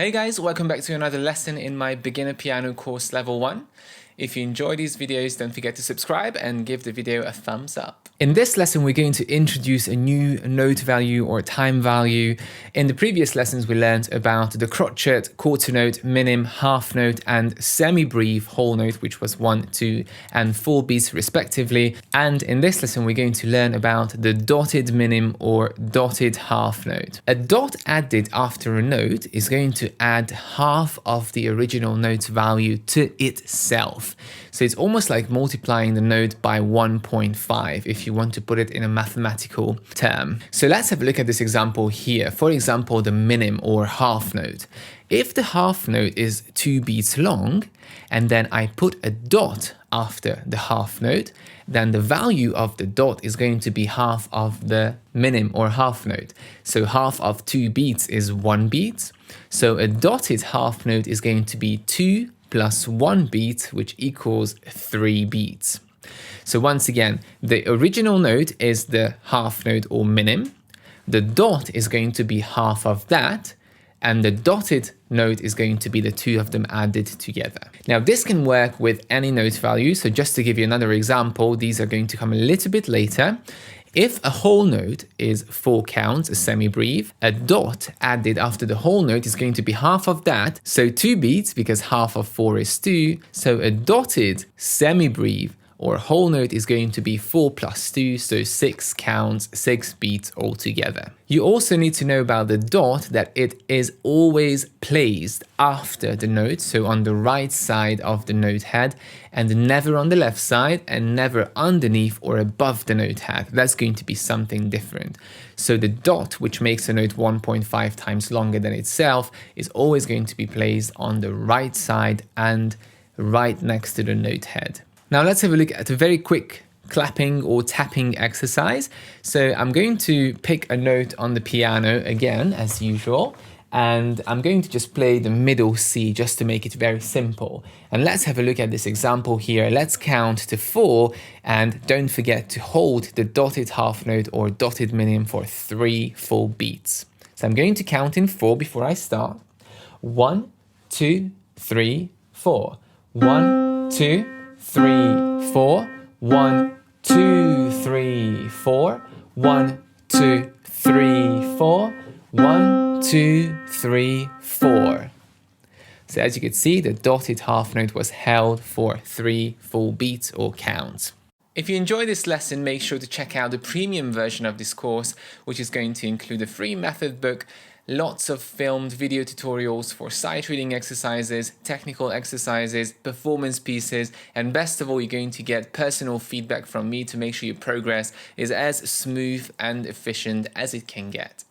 Hey guys, welcome back to another lesson in my beginner piano course level 1. If you enjoy these videos, don't forget to subscribe and give the video a thumbs up. In this lesson, we're going to introduce a new note value or time value. In the previous lessons, we learned about the crotchet, quarter note, minim, half note, and semi-breve whole note, which was 1, 2, and 4 beats respectively. And in this lesson, we're going to learn about the dotted minim or dotted half note. A dot added after a note is going to add half of the original note value to itself. So it's almost like multiplying the note by 1.5 if you want to put it in a mathematical term. So let's have a look at this example here. For example, the minim or half note. If the half note is 2 beats long and then I put a dot after the half note, then the value of the dot is going to be half of the minim or half note. So half of 2 beats is 1 beat. So a dotted half note is going to be 2 plus 1 beat, which equals 3 beats. So once again, the original note is the half note or minim. The dot is going to be half of that, and the dotted note is going to be the two of them added together. Now this can work with any note value. So just to give you another example, these are going to come a little bit later. If a whole note is 4 counts, a semi-breve, a dot added after the whole note is going to be half of that, so 2 beats because half of 4 is 2, so a dotted semi-breve or whole note is going to be 4 plus 2, so 6 counts, 6 beats altogether. You also need to know about the dot that it is always placed after the note, so on the right side of the note head, and never on the left side and never underneath or above the note head. That's going to be something different. So the dot, which makes a note 1.5 times longer than itself, is always going to be placed on the right side and right next to the note head. Now let's have a look at a very quick clapping or tapping exercise. So I'm going to pick a note on the piano again, as usual, and I'm going to just play the middle C just to make it very simple. And let's have a look at this example here. Let's count to 4 and don't forget to hold the dotted half note or dotted minim for 3 full beats. So I'm going to count in 4 before I start. 1, 2, 3, 4. 1, 2, 3, 4. 1, 2, 3, 4. 1, 2, 3, 4. 1, 2, 3, 4. So as you can see, the dotted half note was held for 3 full beats or counts. If you enjoy this lesson, make sure to check out the premium version of this course, which is going to include a free method book, lots of filmed video tutorials for sight reading exercises, technical exercises, performance pieces, and best of all, you're going to get personal feedback from me to make sure your progress is as smooth and efficient as it can get.